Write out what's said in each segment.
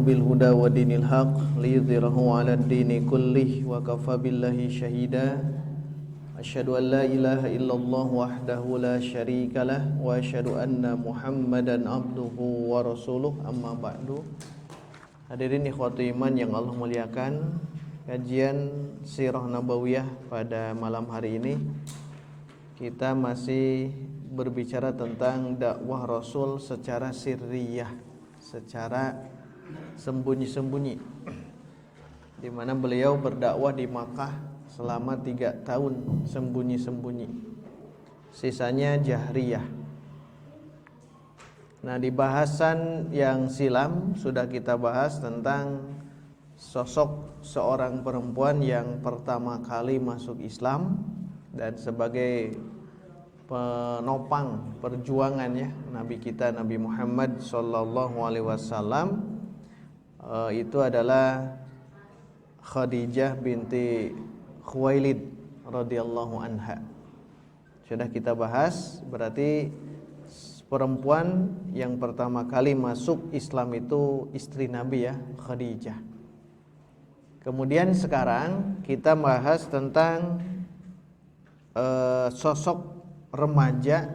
بالهدى ودين الحق ليظهره على الدين كله وكفى بالله شهيدا أشهد أن لا إله إلا الله وحده لا شريك له وأشهد أن محمدا عبده ورسوله أما بعد. Hadirin ikhwatu iman yang Allah muliakan, kajian Sirah Nabawiyah pada malam hari ini kita masih berbicara tentang dakwah Rasul secara sirriyah, secara sembunyi-sembunyi, di mana beliau berdakwah di Makkah selama 3 tahun sembunyi-sembunyi, sisanya jahriyah. Nah, di bahasan yang silam sudah kita bahas tentang sosok seorang perempuan yang pertama kali masuk Islam dan sebagai penopang perjuangannya Nabi kita Nabi Muhammad sallallahu alaihi wasallam itu adalah Khadijah binti Khuwailid radhiyallahu anha. Sudah kita bahas, berarti perempuan yang pertama kali masuk Islam itu istri Nabi ya, Khadijah. Kemudian sekarang kita bahas tentang sosok remaja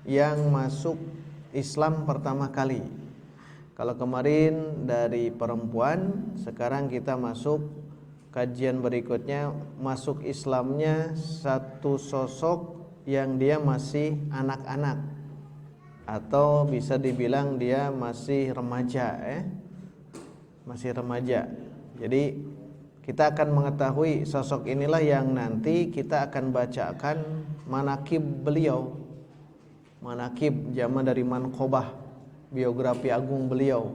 yang masuk Islam pertama kali. Kalau kemarin dari perempuan, sekarang kita masuk kajian berikutnya, masuk Islamnya satu sosok yang dia masih anak-anak, atau bisa dibilang dia masih remaja masih remaja. Jadi kita akan mengetahui sosok inilah yang nanti kita akan bacakan manakib beliau. Manakib zaman dari manqobah, biografi agung beliau.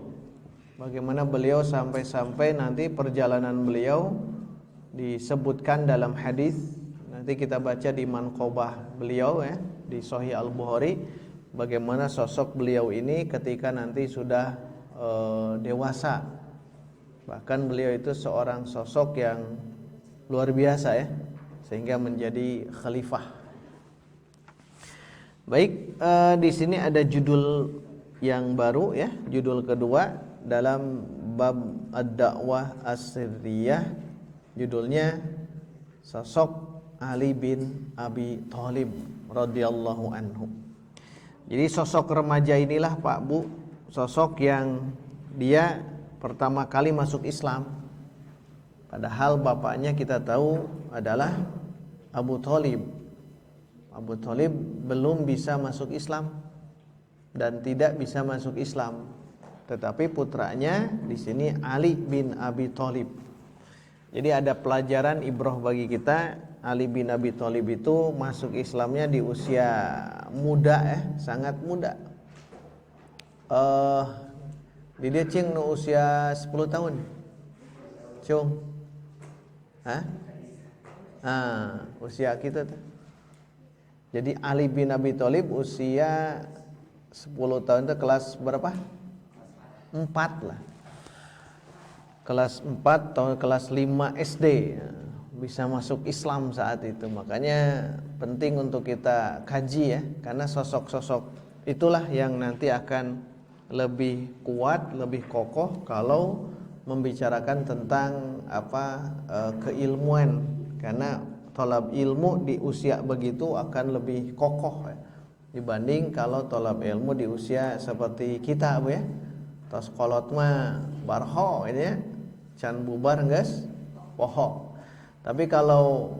Bagaimana beliau sampai-sampai nanti perjalanan beliau disebutkan dalam hadis. Nanti kita baca di manqobah beliau di Sahih Al-Bukhari, bagaimana sosok beliau ini ketika nanti sudah dewasa. Bahkan beliau itu seorang sosok yang luar biasa sehingga menjadi khalifah. Baik, di sini ada judul yang baru judul kedua dalam bab ad-da'wah as-sirriyah, judulnya sosok Ali bin Abi Thalib radhiyallahu anhu. Jadi sosok remaja inilah Pak Bu, sosok yang dia pertama kali masuk Islam. Padahal bapaknya kita tahu adalah Abu Thalib. Abu Thalib belum bisa masuk Islam dan tidak bisa masuk Islam. Tetapi putranya di sini Ali bin Abi Thalib. Jadi ada pelajaran ibrah bagi kita. Ali bin Abi Thalib itu masuk Islamnya di usia muda sangat muda. Dia cing no usia 10 tahun. Cung. Usia kita tuh. Jadi Ali bin Abi Thalib usia 10 tahun itu kelas berapa? 4 lah. Kelas 4 atau kelas 5 SD bisa masuk Islam saat itu. Makanya penting untuk kita kaji karena sosok-sosok itulah yang nanti akan lebih kuat, lebih kokoh kalau membicarakan tentang keilmuan, karena thalab ilmu di usia begitu akan lebih kokoh dibanding kalau thalab ilmu di usia seperti kita Bu tos kolot mah barho ini can bubar geus poho. Tapi kalau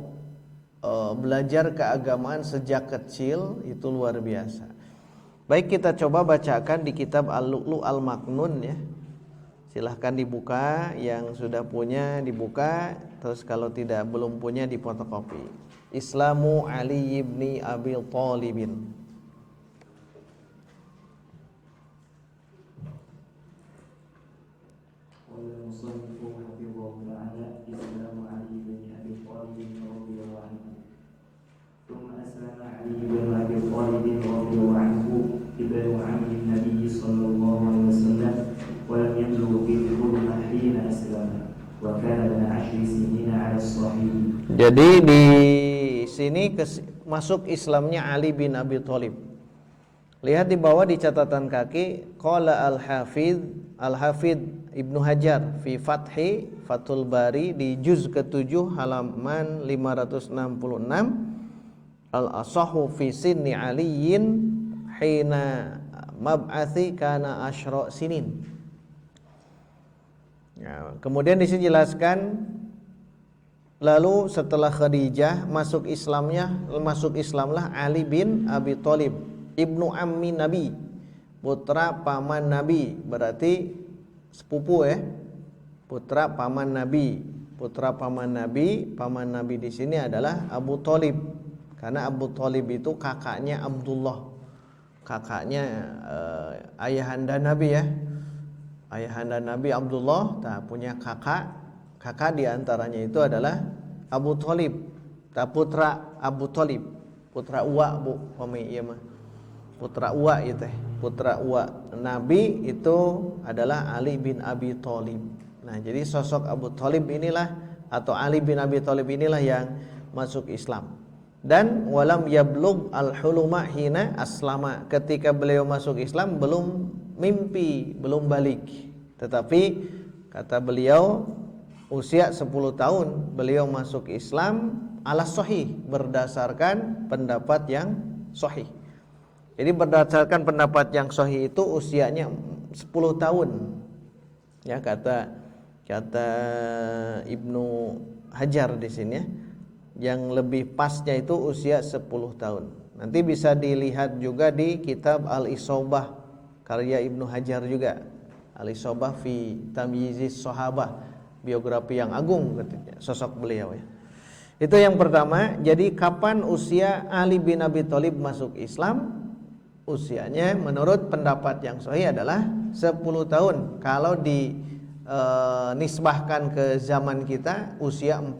belajar keagamaan sejak kecil itu luar biasa. Baik, kita coba bacakan di kitab Al-Lu'lu' Al-Maknun Silahkan dibuka, yang sudah punya dibuka, terus kalau belum punya difotokopi. Islamu Ali ibni Abi Thalibin. Jadi di sini masuk Islamnya Ali bin Abi Thalib. Lihat di bawah di catatan kaki, qala Al-Hafidh Ibnu Hajar fi Fathul Bari di juz ke-7 halaman 566, al-asahhu fi sinni aliyin hina mab'athi kana asyra sinin. Ya, kemudian di sini jelaskan, lalu setelah Khadijah masuk Islamlah Ali bin Abi Thalib, ibnu ammi Nabi, putra paman Nabi, berarti sepupu ya. Putra paman Nabi. Paman Nabi di sini adalah Abu Thalib. Karena Abu Thalib itu kakaknya Abdullah. Kakaknya ayahanda Nabi ya. Ayahanda Nabi Abdullah punya kakak diantaranya itu adalah Abu Thalib, putra Abu Thalib, putra Uwa bu, iya mah, putra Uwa itu, putra Uwa Nabi itu adalah Ali bin Abi Thalib. Nah, jadi sosok Abu Thalib inilah atau Ali bin Abi Thalib inilah yang masuk Islam. Dan walam yablugh al-huluma hina aslama, ketika beliau masuk Islam belum mimpi, belum balik. Tetapi kata beliau usia 10 tahun beliau masuk Islam ala sahih, berdasarkan pendapat yang sahih. Jadi berdasarkan pendapat yang sahih itu usianya 10 tahun. Ya, kata Ibnu Hajar di sini ya. Yang lebih pasnya itu usia 10 tahun. Nanti bisa dilihat juga di kitab Al-Isobah karya Ibnu Hajar juga. Al-Isobah fi Tamyizis Sahabah, biografi yang agung sosok beliau ya. Itu yang pertama. Jadi kapan usia Ali bin Abi Thalib masuk Islam? Usianya menurut pendapat yang sahih adalah 10 tahun. Kalau nisbahkan ke zaman kita, usia 4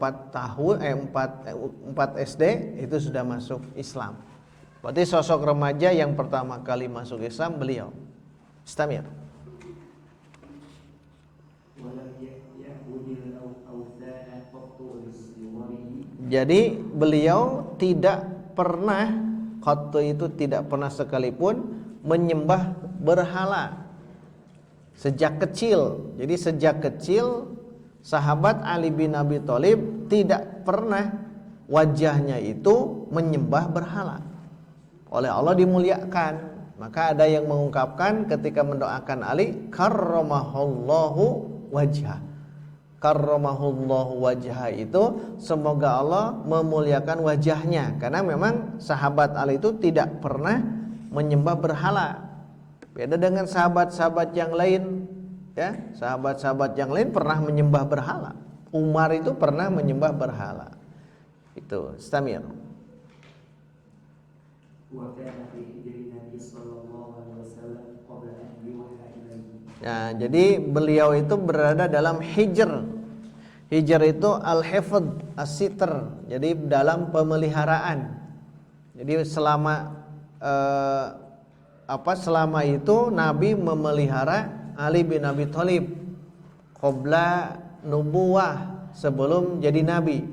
SD itu sudah masuk Islam. Berarti sosok remaja yang pertama kali masuk Islam beliau. Istamir. Jadi beliau tidak pernah, qattu itu tidak pernah sekalipun menyembah berhala sejak kecil. Jadi sejak kecil sahabat Ali bin Abi Thalib tidak pernah wajahnya itu menyembah berhala. Oleh Allah dimuliakan. Maka ada yang mengungkapkan ketika mendoakan Ali, karramahullahu wajhah. Karramahullahu wajhah itu semoga Allah memuliakan wajahnya, karena memang sahabat Ali itu tidak pernah menyembah berhala. Beda dengan sahabat-sahabat yang lain ya. Sahabat-sahabat yang lain pernah menyembah berhala. Umar itu pernah menyembah berhala. Itu Istamir. Nah, jadi beliau itu berada dalam hijr. Hijr itu al-hifdz, as-sitr. Jadi dalam pemeliharaan. Jadi selama itu Nabi memelihara Ali bin Abi Thalib qabla nubuwah, sebelum jadi nabi.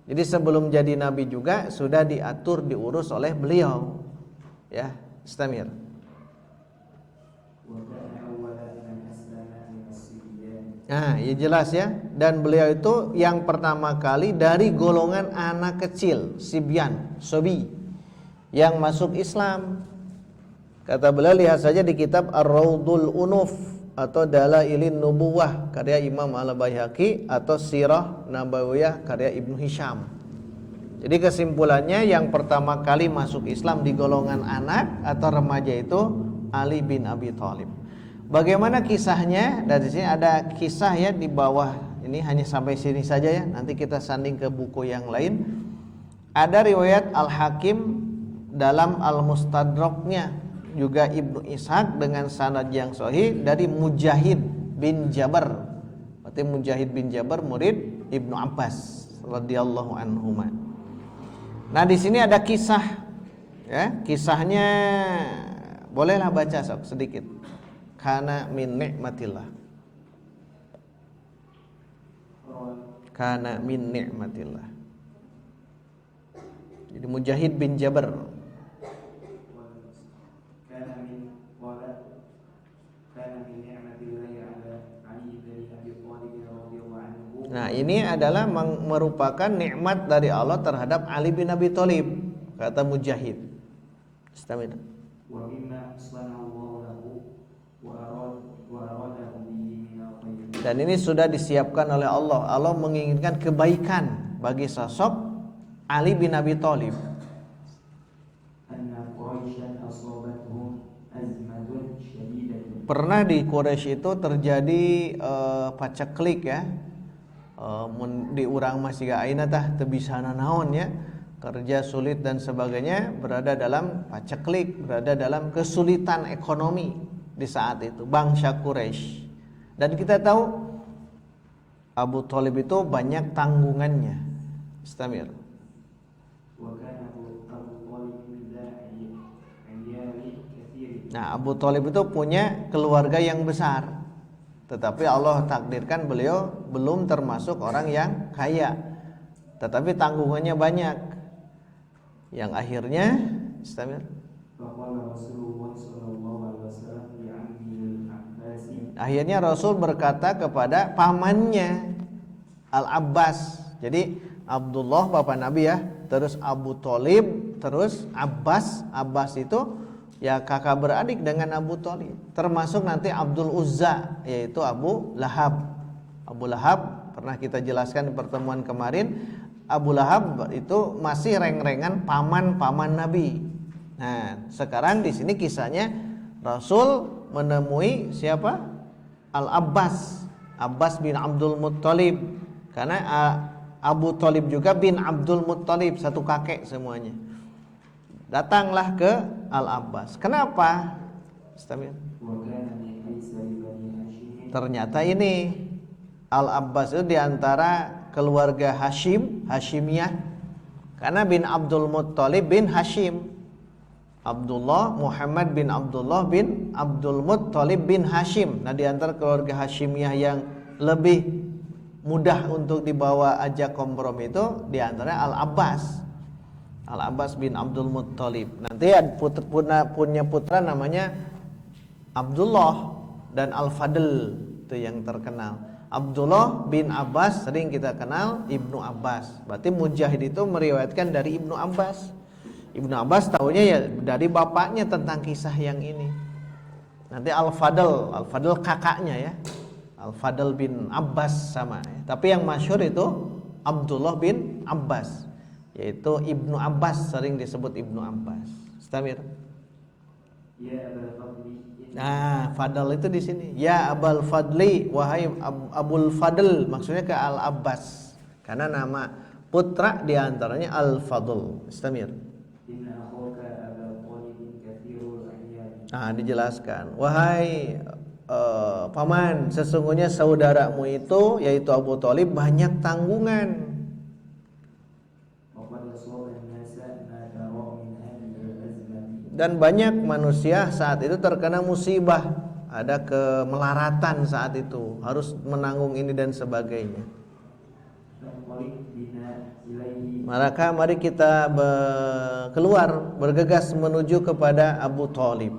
Jadi sebelum jadi nabi juga sudah diatur, diurus oleh beliau. Ya, Istamir. Nah, ya jelas ya. Dan beliau itu yang pertama kali dari golongan anak kecil, sibyan, sobi, yang masuk Islam. Kata beliau, lihat saja di kitab Ar-Raudul Unuf atau Dalailin Nubuwah karya Imam Al-Baihaqi, atau Sirah Nabawiyah karya Ibnu Hisham. Jadi kesimpulannya, yang pertama kali masuk Islam di golongan anak atau remaja itu Ali bin Abi Thalib. Bagaimana kisahnya? Dari sini ada kisah ya di bawah. Ini hanya sampai sini saja ya. Nanti kita sanding ke buku yang lain. Ada riwayat Al-Hakim dalam Al-Mustadraknya, juga Ibnu Ishaq dengan sanad yang sahih dari Mujahid bin Jabar. Berarti Mujahid bin Jabar murid Ibnu Abbas radhiyallahu anhuma. Nah, di sini ada kisah ya. Kisahnya bolehlah baca sedikit. Kana min ni'matillah. Kana min ni'matillah. Jadi Mujahid bin Jabar. Nah, ini adalah merupakan nikmat dari Allah terhadap Ali bin Abi Thalib, kata Mujahid. Istamid. Wa mimma sanallahu lahu wa aradahu bihi min al-khair. Dan ini sudah disiapkan oleh Allah. Allah menginginkan kebaikan bagi sosok Ali bin Abi Thalib. Anna Quraisyan asabathum azmatun syadidatun. Pernah di Quraisy itu terjadi paceklik ya. Di urang masih gak aina tah teu bisa naon ya, kerja sulit dan sebagainya, berada dalam paceklik, berada dalam kesulitan ekonomi di saat itu bangsa Quraisy. Dan kita tahu Abu Thalib itu banyak tanggungannya. Istamir. Wa kana Abu Thalib min ayali katsir. Nah, Abu Thalib itu punya keluarga yang besar. Tetapi Allah takdirkan beliau belum termasuk orang yang kaya. Tetapi tanggungannya banyak. Yang akhirnya Istamir. Faqala Rasulullah sallallahu alaihi wasallam li ammi al-Abbas. Akhirnya Rasul berkata kepada pamannya Al-Abbas. Jadi Abdullah bapak Nabi ya, terus Abu Thalib, terus Abbas. Abbas itu ya kakak beradik dengan Abu Thalib. Termasuk nanti Abdul Uzza, yaitu Abu Lahab. Abu Lahab pernah kita jelaskan di pertemuan kemarin. Abu Lahab itu masih reng-rengan paman-paman Nabi. Nah, sekarang di sini kisahnya Rasul menemui siapa? Al-Abbas, Abbas bin Abdul Muttalib. Karena Abu Thalib juga bin Abdul Muttalib, satu kakek semuanya. Datanglah ke Al-Abbas. Kenapa? Ternyata ini Al-Abbas itu diantara keluarga Hashimiyah. Karena bin Abdul Muttalib bin Hashim. Abdullah Muhammad bin Abdullah bin Abdul Muttalib bin Hashim. Nah, diantara keluarga Hashimiyah yang lebih mudah untuk dibawa ajak kompromi itu diantara Al-Abbas. Al-Abbas bin Abdul Muttalib. Nanti punya putra namanya Abdullah dan Al-Fadl, itu yang terkenal. Abdullah bin Abbas sering kita kenal Ibnu Abbas. Berarti Mujahid itu meriwayatkan dari Ibnu Abbas. Ibnu Abbas tahunya ya dari bapaknya tentang kisah yang ini. Nanti Al-Fadl kakaknya ya. Al-Fadl bin Abbas sama ya. Tapi yang masyhur itu Abdullah bin Abbas, yaitu Ibnu Abbas, sering disebut Ibnu Abbas. Istamir. Ya Abul Fadli. Nah, Fadl itu di sini. Ya Abul Fadli, wahai Abul Fadl, maksudnya ke Al-Abbas. Karena nama putra diantaranya Al-Fadl. Istamir. Inna akhuka Abu Thalib katsirul ayyam. Nah, dijelaskan. Wahai paman, sesungguhnya saudaramu itu yaitu Abu Thalib banyak tanggungan. Dan banyak manusia saat itu terkena musibah, ada kemelaratan saat itu, harus menanggung ini dan sebagainya. Maka mari kita keluar, bergegas menuju kepada Abu Thalib.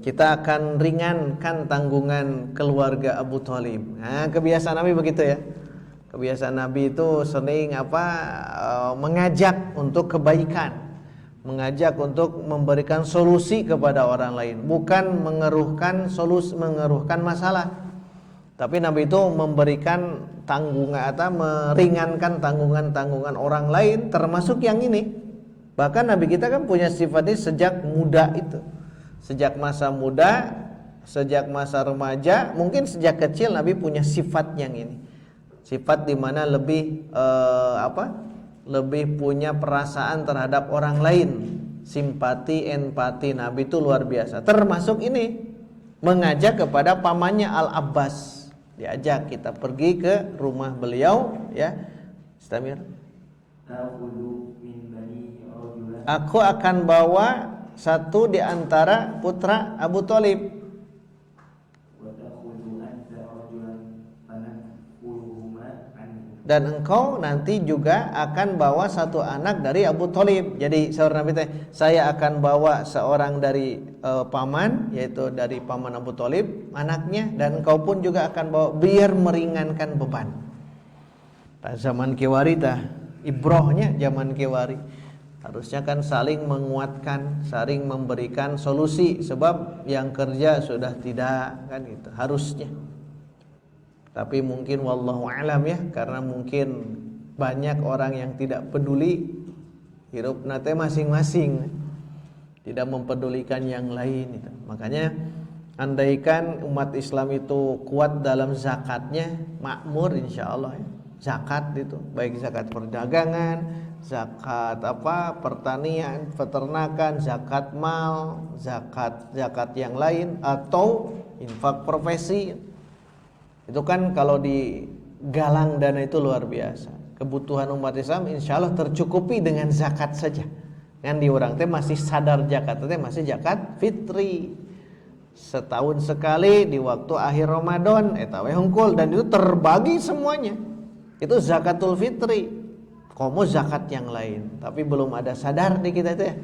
Kita akan ringankan tanggungan keluarga Abu Thalib. Nah, kebiasaan Nabi begitu ya. Kebiasaan Nabi itu sering mengajak untuk kebaikan, mengajak untuk memberikan solusi kepada orang lain, bukan mengeruhkan masalah. Tapi Nabi itu memberikan tanggungan atau meringankan tanggungan orang lain, termasuk yang ini. Bahkan Nabi kita kan punya sifat ini sejak muda itu. Sejak masa muda, sejak masa remaja, mungkin sejak kecil Nabi punya sifat yang ini. Sifat di mana lebih lebih punya perasaan terhadap orang lain, simpati, empati. Nabi itu luar biasa. Termasuk ini, mengajak kepada pamannya Al-Abbas. Diajak kita pergi ke rumah beliau, ya. Istamir. Aku akan bawa satu di antara putra Abu Thalib. dan engkau nanti juga akan bawa satu anak dari Abu Thalib. Jadi seorang Nabi teh, saya akan bawa seorang dari paman, yaitu dari paman Abu Thalib anaknya, dan engkau pun juga akan bawa biar meringankan beban. Zaman kiwari tah ibrohnya zaman kiwari. Harusnya kan saling menguatkan, saling memberikan solusi, sebab yang kerja sudah tidak, kan gitu harusnya. Tapi mungkin wallahu alam ya, karena mungkin banyak orang yang tidak peduli hidup nate masing-masing, tidak mempedulikan yang lain itu. Makanya andaikan umat Islam itu kuat dalam zakatnya, makmur insyaallah ya. Zakat itu baik zakat perdagangan, zakat pertanian, peternakan, zakat mal, zakat yang lain, atau infak profesi. Itu kan kalau digalang dana itu luar biasa. Kebutuhan umat Islam insya Allah tercukupi dengan zakat saja. Kan di orang teh masih sadar zakat teh masih zakat fitri. Setahun sekali di waktu akhir Ramadan eta we hungkul, dan itu terbagi semuanya. Itu zakatul fitri. Komo zakat yang lain, tapi belum ada sadar di kita itu ya.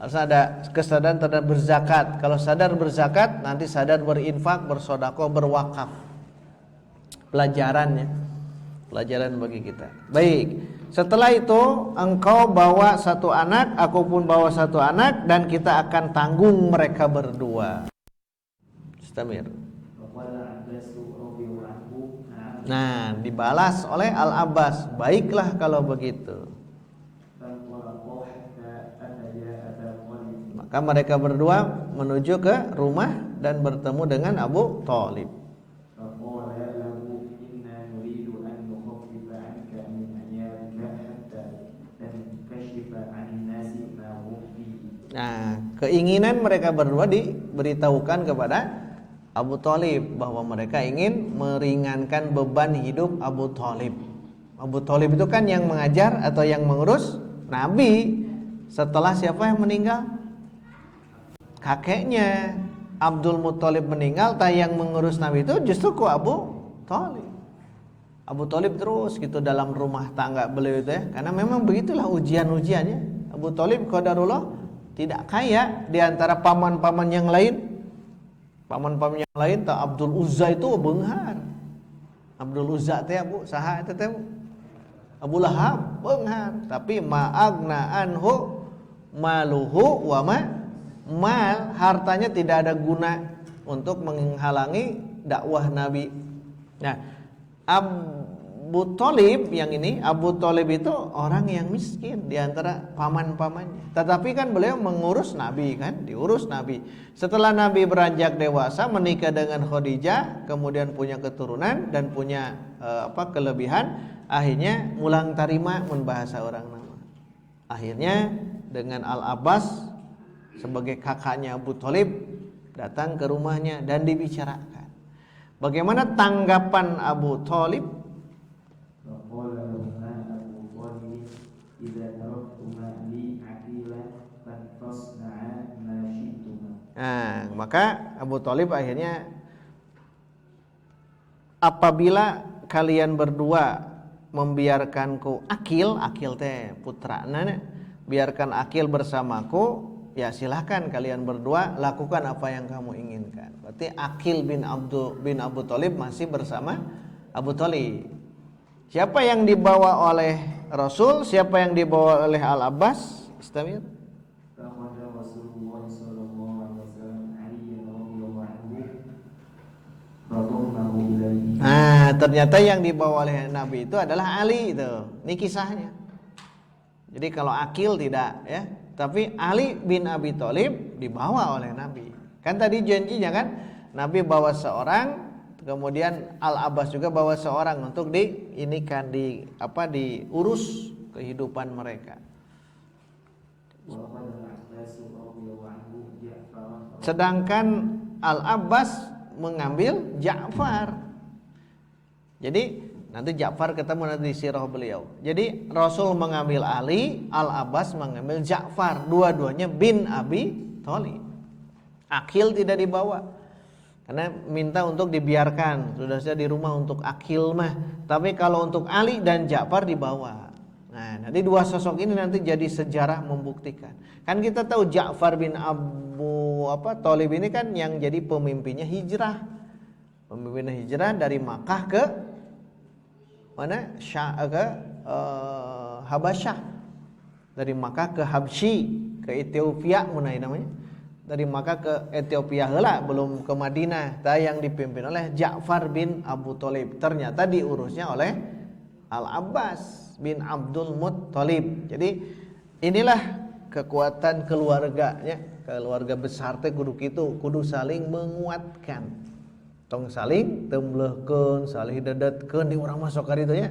Harus ada kesadaran terhadap berzakat. Kalau sadar berzakat, nanti sadar berinfak, bersedekah, berwakaf. Pelajaran bagi kita. Baik, setelah itu engkau bawa satu anak, aku pun bawa satu anak, dan kita akan tanggung mereka berdua. Istamir. Nah, dibalas oleh Al-Abbas, baiklah kalau begitu. Maka mereka berdua menuju ke rumah dan bertemu dengan Abu Thalib. Nah, keinginan mereka berdua diberitahukan kepada Abu Thalib bahwa mereka ingin meringankan beban hidup Abu Thalib. Abu Thalib itu kan yang mengajar atau yang mengurus Nabi setelah siapa yang meninggal? Kakeknya Abdul Muthalib meninggal, yang mengurus Nabi itu justru Abu Thalib. Abu Thalib terus gitu dalam rumah tangga beliau itu ya, karena memang begitulah ujian-ujiannya. Abu Thalib qadarullah tidak kaya di antara paman-paman yang lain. Paman-paman yang lain tak Abdul Uzza itu beunghar. Abdul Uzza teh Abu saha eta teh? Abu Lahab beunghar, tapi ma'agna anhu maluhu wa mal, hartanya tidak ada guna untuk menghalangi dakwah Nabi. Nah, Abu Thalib yang ini, Abu Thalib itu orang yang miskin di antara paman-pamannya. Tetapi kan beliau mengurus Nabi kan, diurus Nabi. Setelah Nabi beranjak dewasa, menikah dengan Khadijah, kemudian punya keturunan dan punya kelebihan, akhirnya mulang tarima membahasa orang nama. Akhirnya dengan Al-Abbas sebagai kakaknya Abu Thalib datang ke rumahnya dan dibicarakan. Bagaimana tanggapan Abu Thalib? Nah, maka Abu Thalib akhirnya, apabila kalian berdua membiarkanku Akil teh putrana, biarkan Akil bersamaku, ya silahkan kalian berdua lakukan apa yang kamu inginkan. Berarti Akil bin Abu Thalib masih bersama Abu Thalib. Siapa yang dibawa oleh Rasul, siapa yang dibawa oleh Al-Abbas? Istamir. Nah, ternyata yang dibawa oleh Nabi itu adalah Ali itu. Ini kisahnya. Jadi kalau Akil tidak ya, tapi Ali bin Abi Thalib dibawa oleh Nabi. Kan tadi janjinya kan, Nabi bawa seorang, kemudian Al-Abbas juga bawa seorang untuk diurus kehidupan mereka. Sedangkan Al-Abbas mengambil Ja'far. Jadi nanti Ja'far ketemu nanti di sirah beliau. Jadi Rasul mengambil Ali, Al-Abbas mengambil Ja'far, dua-duanya bin Abi Thalib. Akil tidak dibawa. Karena minta untuk dibiarkan, sudah saja di rumah untuk Akil mah. Tapi kalau untuk Ali dan Ja'far dibawa. Nah, nanti dua sosok ini nanti jadi sejarah membuktikan. Kan kita tahu Ja'far bin Abu Thalib ini kan yang jadi pemimpinnya hijrah. Pemimpinnya hijrah dari Makkah ke mana? Habasyah. Dari Makkah ke Habsyi, ke Ethiopia munai namanya. Dari Makkah ke Ethiopia heula, belum ke Madinah. Yang dipimpin oleh Ja'far bin Abu Thalib. Ternyata diurusnya oleh Al-Abbas bin Abdul Muttalib. Jadi inilah kekuatan keluarganya, keluarga besar teh kudu saling menguatkan. Tong saling temblehkeun, saling dedetkeun di urang masuk ka ditu nya.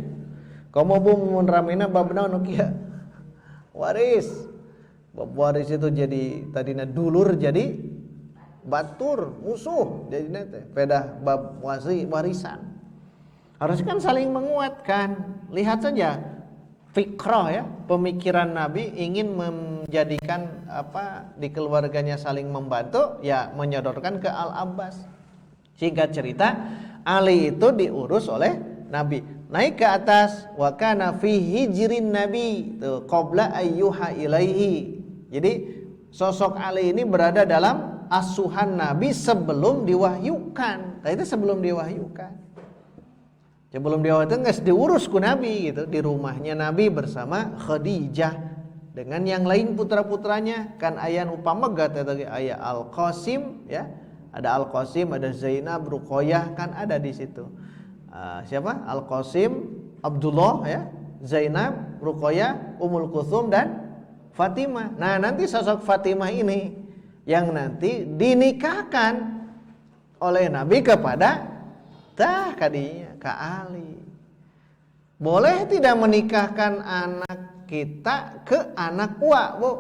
Komo mun ramena bab naon kieu? Waris. Bab waris itu jadi tadina dulur jadi batur, musuh jadinya teh. Pedah bab warisan. Harus kan saling menguatkan. Lihat saja fikrah ya, pemikiran Nabi ingin menjadikan di keluarganya saling membantu, ya menyodorkan ke Al-Abbas. Singkat cerita, Ali itu diurus oleh Nabi. Naik ke atas, wa kana fi hijrin Nabi, tuh qabla ayyuha ilaihi. Jadi sosok Ali ini berada dalam asuhan Nabi sebelum diwahyukan. Nah, itu sebelum diwahyukan. Sebelum diwahyukan geus diurus ku Nabi gitu, di rumahnya Nabi bersama Khadijah dengan yang lain putra-putranya. Kan aya nu pamega teh aya Al-Qasim ya. Ada Al-Qasim, ada Zainab, Ruqayyah kan ada di situ. Siapa? Al-Qasim, Abdullah ya, Zainab, Ruqayyah, Ummul Kulthum dan Fatimah. Nah, nanti sosok Fatimah ini yang nanti dinikahkan oleh Nabi kepada kadinya ka Ali. Boleh tidak menikahkan anak kita ke anak uwa, Bu?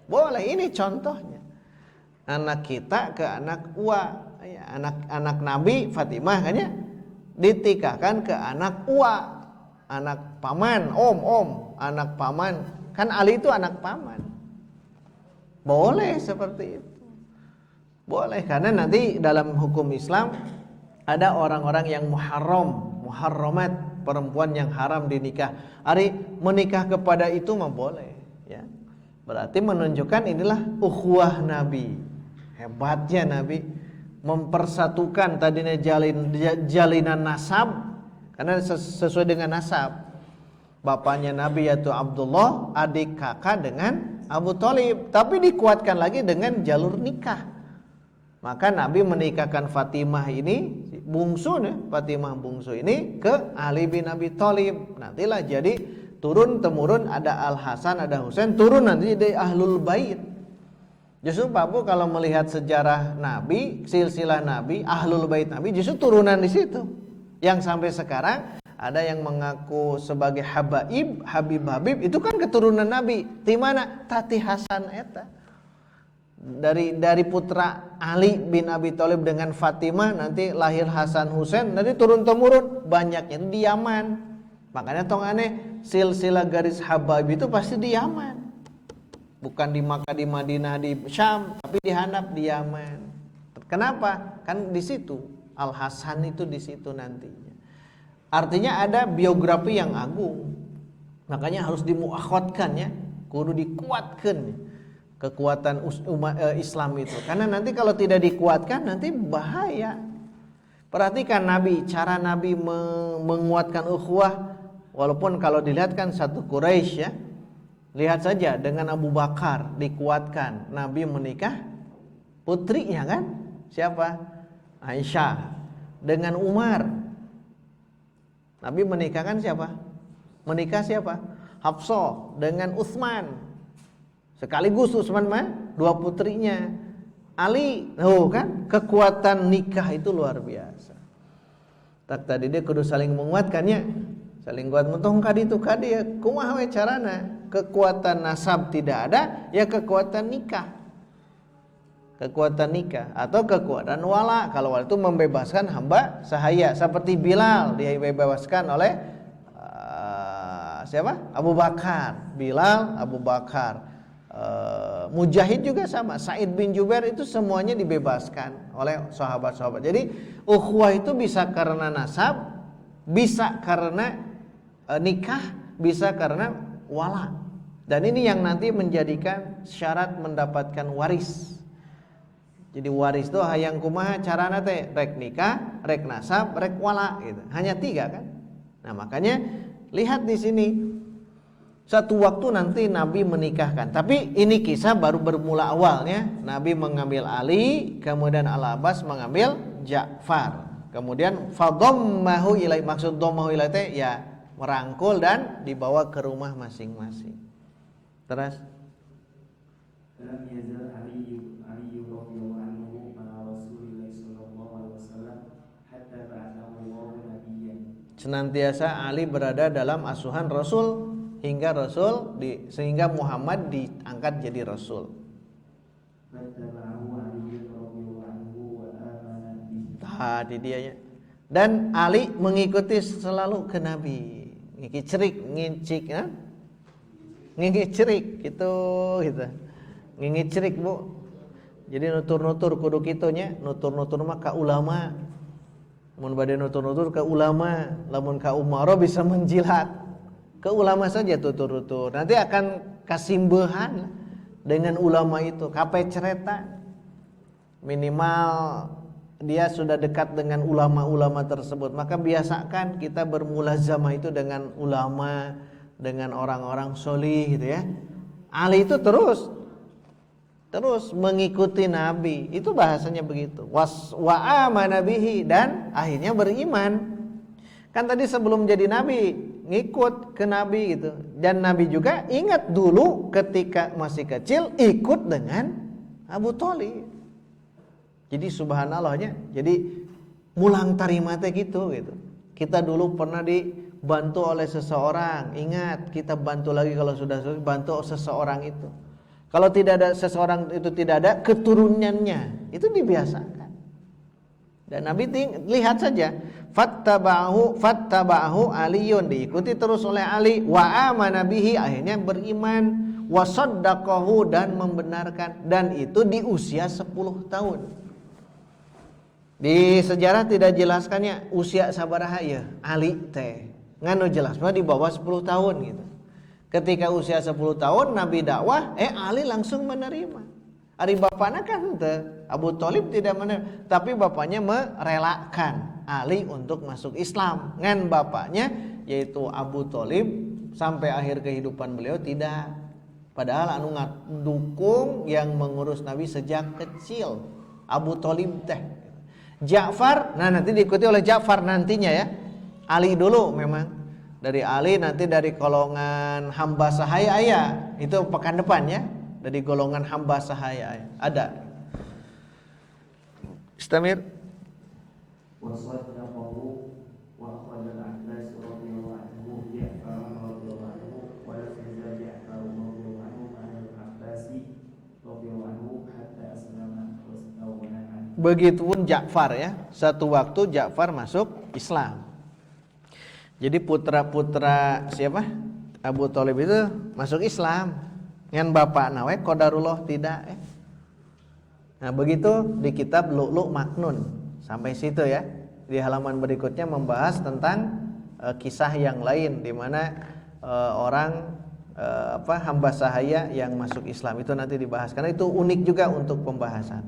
Boleh, ini contohnya. Anak kita ke anak uwa, ya, anak Nabi Fatimah kan ya, ditikahkan ke anak uwa, anak paman, om, anak paman. Kan Ali itu anak paman. Boleh seperti itu. Boleh, karena nanti dalam hukum Islam ada orang-orang yang muharramat, perempuan yang haram dinikah. Ari menikah kepada itu mah boleh, ya. Berarti menunjukkan inilah ukhuwah Nabi. Hebatnya Nabi mempersatukan tadinya jalinan nasab, karena sesuai dengan nasab. Bapaknya Nabi yaitu Abdullah, adik kakak dengan Abu Thalib, tapi dikuatkan lagi dengan jalur nikah. Maka Nabi menikahkan Fatimah ini bungsu nih, Fatimah bungsu ini ke Ali bin Abi Thalib. Nantilah jadi turun temurun, ada Al Hasan, ada Husain, turun nanti dari Ahlul Bait. Justru Pak Bu kalau melihat sejarah Nabi, silsilah Nabi, Ahlul Bait Nabi justru turunan di situ. Yang sampai sekarang ada yang mengaku sebagai Habib itu kan keturunan Nabi. Di mana? Tati Hasan eta. Dari putra Ali bin Abi Thalib dengan Fatimah nanti lahir Hasan Husain, nanti turun temurun banyaknya di Yaman. Makanya tong aneh silsilah garis Habib itu pasti di Yaman. Bukan di Makkah, di Madinah, di Syam, tapi di Hanaf, di Yaman. Kenapa? Kan di situ Al Hasan itu di situ nantinya. Artinya ada biografi yang agung. Makanya harus dimuakhotkan ya, kudu dikuatkan kekuatan umat Islam itu. Karena nanti kalau tidak dikuatkan nanti bahaya. Perhatikan Nabi, cara Nabi menguatkan ukhuwah, walaupun kalau dilihat kan satu Quraisy ya. Lihat saja dengan Abu Bakar dikuatkan, Nabi menikah putrinya kan? Siapa? Aisyah. Dengan Umar Nabi menikahkan siapa? Menikah siapa? Hafsah dengan Utsman. Sekaligus Utsman mah dua putrinya. Ali, kan kekuatan nikah itu luar biasa. Tak tadi dia kudu saling menguatkannya. Saling kuat mentong kadi itu kadi ya. Kumaha we carana? Kekuatan nasab tidak ada, ya kekuatan nikah. Kekuatan nikah atau kekuatan wala. Kalau wala itu membebaskan hamba sahaya, seperti Bilal dibebaskan oleh siapa? Abu Bakar. Bilal, Abu Bakar. Mujahid juga sama, Sa'id bin Jubair itu semuanya dibebaskan oleh sahabat-sahabat. Jadi ukhuwah itu bisa karena nasab, bisa karena nikah, bisa karena wala. Dan ini yang nanti menjadikan syarat mendapatkan waris. Jadi waris itu hayang kumaha carana teh, rek nikah, rek nasab, rek wala gitu. Hanya 3 kan. Nah, makanya lihat di sini. Satu waktu nanti Nabi menikahkan. Tapi ini kisah baru bermula awalnya. Nabi mengambil Ali, kemudian Al-Abbas mengambil Ja'far. Kemudian fadhammahu ilai, maksud dhammahu ilai teh ya merangkul dan dibawa ke rumah masing-masing. Terus Lam yazal Ali radhiyallahu anhu ma'a Rasulillah sallallahu alaihi wasallam hatta ba'athahu Allahu nabiyyan. Senantiasa Ali berada dalam asuhan Rasul hingga sehingga Muhammad diangkat jadi Rasul. Tadi dia ya. Dan Ali mengikuti selalu ke Nabi. Ngicik ya. Ngicik gitu. Ngicik Bu. Jadi nutur-nutur kudu kitunya, nutur-nutur mah ka ulama. Mun bade nutur-nutur ka ulama, lamun ka umaro bisa menjilat. Ke ulama saja tutur-tutur. Nanti akan kasimbehan dengan ulama itu. Kape cerita. Minimal dia sudah dekat dengan ulama-ulama tersebut. Maka biasakan kita bermulazamah itu dengan ulama, dengan orang-orang solih gitu ya. Ali itu terus mengikuti Nabi. Itu bahasanya begitu. Wa amana bihi, dan akhirnya beriman. Kan tadi sebelum jadi Nabi ngikut ke Nabi gitu. Dan Nabi juga ingat dulu ketika masih kecil ikut dengan Abu Thalib. Jadi subhanallahnya, jadi mulang tarima teh gitu. Kita dulu pernah dibantu oleh seseorang. Ingat, kita bantu lagi kalau sudah bantu seseorang itu. Kalau tidak ada seseorang itu, tidak ada keturunannya, itu dibiasakan. Dan Nabi lihat saja, fattaba'ahu Aliyun, diikuti terus oleh Ali, wa amana bihi, akhirnya beriman, wa saddaqahu, dan membenarkan, dan itu di usia 10 tahun. Di sejarah tidak jelaskannya usia sabaraha ya Ali teh. Nganu jelas mah di bawah 10 tahun gitu. Ketika usia 10 tahun Nabi dakwah, Ali langsung menerima. Ari bapaknya kan Abu Thalib tidak menerima, tapi bapaknya merelakan Ali untuk masuk Islam. Ngan bapaknya yaitu Abu Thalib sampai akhir kehidupan beliau tidak. Padahal anu dukung yang mengurus Nabi sejak kecil Abu Thalib teh. Ja'far, nah nanti diikuti oleh Ja'far nantinya ya. Ali dulu memang. Dari Ali nanti dari golongan hamba sahaya aya. Itu pekan depan ya. Dari golongan hamba sahaya ada. Istamir. Begitupun Ja'far ya. Satu waktu Ja'far masuk Islam. Jadi putra-putra siapa? Abu Thalib itu masuk Islam. Ngan bapak nawe qadarullah tidak Nah begitu di kitab Lu'lu' Maknun. Sampai situ ya. Di halaman berikutnya membahas tentang kisah yang lain di mana orang hamba sahaya yang masuk Islam itu nanti dibahas karena itu unik juga untuk pembahasan.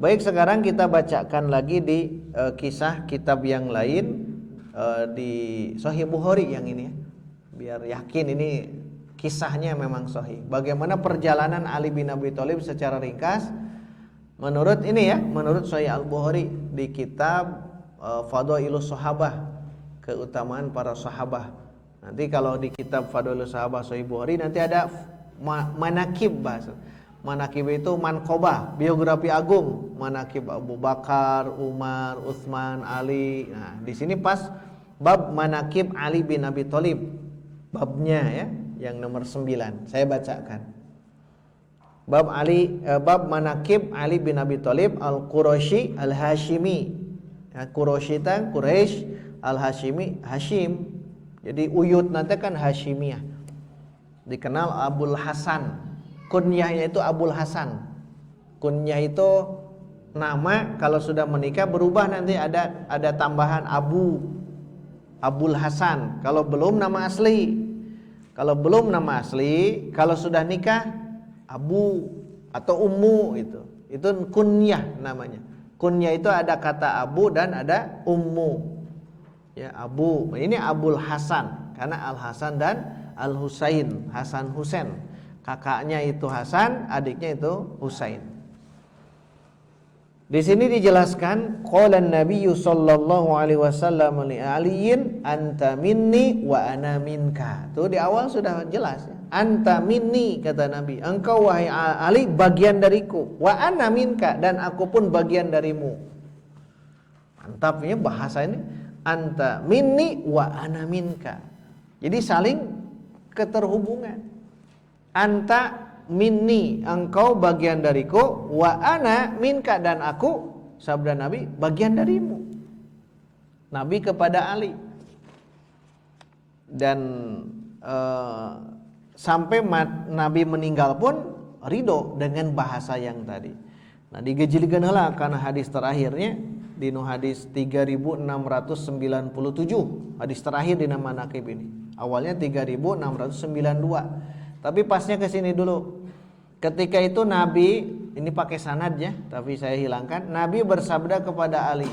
Baik, sekarang kita bacakan lagi di kisah kitab yang lain di Sahih Bukhari yang ini ya. Biar yakin ini kisahnya memang sahih. Bagaimana perjalanan Ali bin Abi Thalib secara ringkas menurut ini ya, menurut Sahih Al-Bukhari di kitab Fadailus Sahabah, keutamaan para sahabah. Nanti kalau di kitab Fadailus Sahabah Sahih Bukhari nanti ada manakib bahasa. Manakib itu manqobah, biografi agung, manakib Abu Bakar, Umar, Utsman, Ali. Nah, di sini pas bab manakib Ali bin Abi Thalib. Babnya ya, yang nomor 9. Saya bacakan. Bab manakib Ali bin Abi Thalib Al-Quraisy Al-Hashimi. Ya, Quraisy tang Quraisy, Al-Hashimi Hashim. Jadi uyut nanti kan Hashimiyah. Dikenal Abul Hasan kunyahnya itu Abul Hasan. Kunyah itu nama, kalau sudah menikah berubah nanti ada tambahan Abul Hasan. Kalau belum nama asli. Kalau belum nama asli, kalau sudah nikah Abu atau Ummu itu. Itu kunyah namanya. Kunyah itu ada kata Abu dan ada Ummu. Ya, Abu. Ini Abul Hasan karena Al Hasan dan Al Husain, Hasan Husain. Kakaknya itu Hasan, adiknya itu Husain. Di sini dijelaskan qala Nabi sallallahu alaihi wasallam li Aliin anta minni wa ana minka. Tuh di awal sudah jelas. Anta minni kata Nabi, engkau wahai Ali bagian dariku, wa ana minka dan aku pun bagian darimu. Mantapnya bahasa ini, anta minni wa ana minka. Jadi saling keterhubungan. Anta minni, engkau bagian dariku, wa ana minka dan aku, sabda Nabi, bagian darimu. Nabi kepada Ali. Dan sampai Nabi meninggal pun ridho dengan bahasa yang tadi. Nah, digejilikan heula karena hadis terakhirnya di hadis 3697, hadis terakhir di nama Manaqib ini. Awalnya 3692. Tapi pasnya ke sini dulu. Ketika itu Nabi, ini pakai sanad ya, tapi saya hilangkan. Nabi bersabda kepada Ali.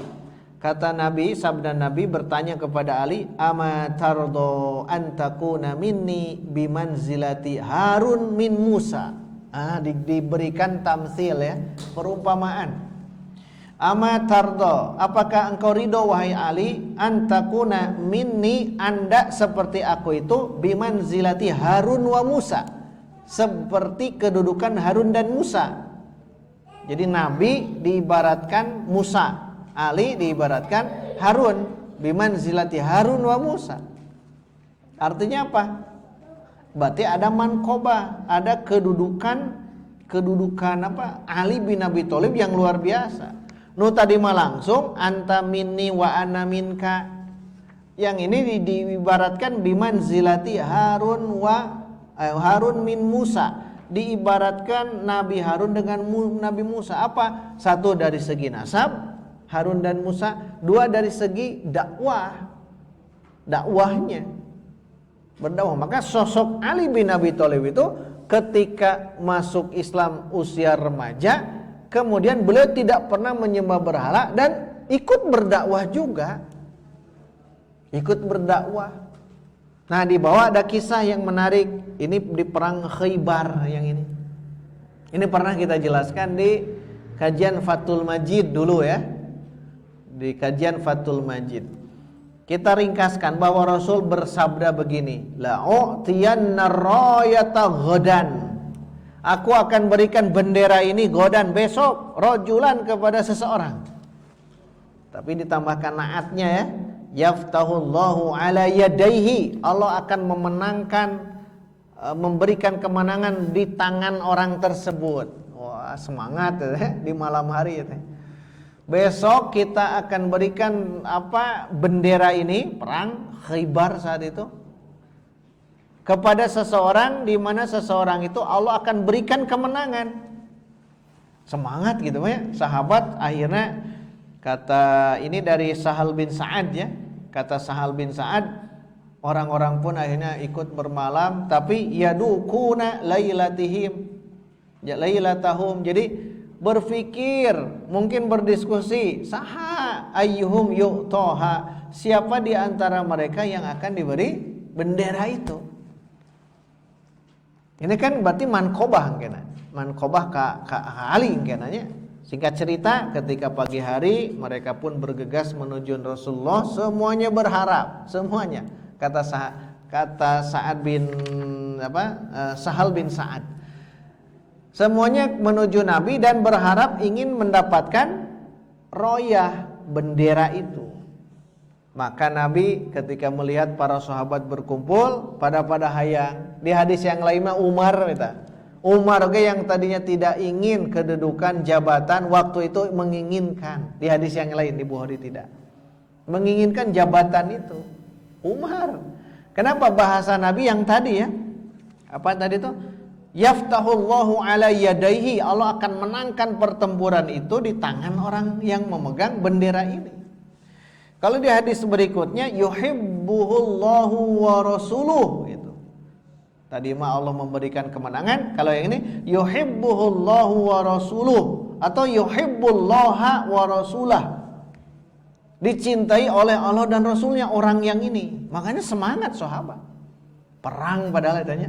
Kata Nabi, sabda Nabi bertanya kepada Ali, "Ama tardo an takuna minni bimanzilati Harun min Musa." Diberikan tamsil ya, perumpamaan. Ama tardo, apakah engkau ridho wahai Ali, an takuna minni, anda seperti aku itu, bimanzilati Harun wa Musa, seperti kedudukan Harun dan Musa. Jadi Nabi diibaratkan Musa, Ali diibaratkan Harun, bimanzilati Harun wa Musa. Artinya apa? Berarti ada manqobah, ada kedudukan apa? Ali bin Abi Thalib yang luar biasa. Nu tadi mah langsung anta minni wa ana minka. Yang ini diibaratkan bimanzilati Harun min Musa. Diibaratkan Nabi Harun dengan Nabi Musa. Apa? Satu dari segi nasab, Harun dan Musa. Dua dari segi dakwahnya, berdakwah. Maka sosok Ali bin Abi Thalib itu ketika masuk Islam usia remaja, kemudian beliau tidak pernah menyembah berhala dan ikut berdakwah juga. Ikut berdakwah. Nah, di bawah ada kisah yang menarik. Ini di perang Khaybar yang ini. Ini pernah kita jelaskan di kajian Fathul Majid dulu ya. Di kajian Fathul Majid. Kita ringkaskan bahwa Rasul bersabda begini, la'u'tiyanna rayata ghadan. Aku akan berikan bendera ini godan besok, rojulan kepada seseorang. Tapi ditambahkan naatnya ya, yaftahullahu ala yadaihi. Allah akan memberikan kemenangan di tangan orang tersebut. Wah, semangat ya di malam hari ya. Besok kita akan berikan bendera ini, perang Khaybar saat itu, kepada seseorang, di mana seseorang itu Allah akan berikan kemenangan. Semangat gitu ya. Sahabat akhirnya kata ini dari Sahal bin Sa'ad ya. Kata Sahal bin Sa'ad, orang-orang pun akhirnya ikut bermalam, tapi yadukuna lailatihim. Ya lailatahum. Jadi berpikir, mungkin berdiskusi, saha ayyuhum yu'toha, siapa di antara mereka yang akan diberi bendera itu. Ini kan berarti manqobah kena. Manqobah ka Ali kenanya. Singkat cerita, ketika pagi hari mereka pun bergegas menuju Rasulullah, semuanya berharap, semuanya. Kata Sa'ad bin Sahal bin Sa'ad. Semuanya menuju Nabi dan berharap ingin mendapatkan royah, bendera itu. Maka Nabi ketika melihat para sahabat berkumpul pada hayang. Di hadis yang lainnya Umar yang tadinya tidak ingin kedudukan jabatan, waktu itu menginginkan. Di hadis yang lain di Bukhari tidak menginginkan jabatan itu. Umar. Kenapa bahasa Nabi yang tadi ya? Apa tadi itu? yaftahullahu ala yadaihi, Allah akan menangkan pertempuran itu di tangan orang yang memegang bendera ini. Kalau di hadis berikutnya yuhibbuhullahu wa rasuluh gitu. Tadi mah Allah memberikan kemenangan, kalau yang ini yuhibbuhullahu wa rasuluh atau yuhibbullaha wa rasulah. Dicintai oleh Allah dan Rasulnya orang yang ini. Makanya semangat sahabat. Perang padahal adanya.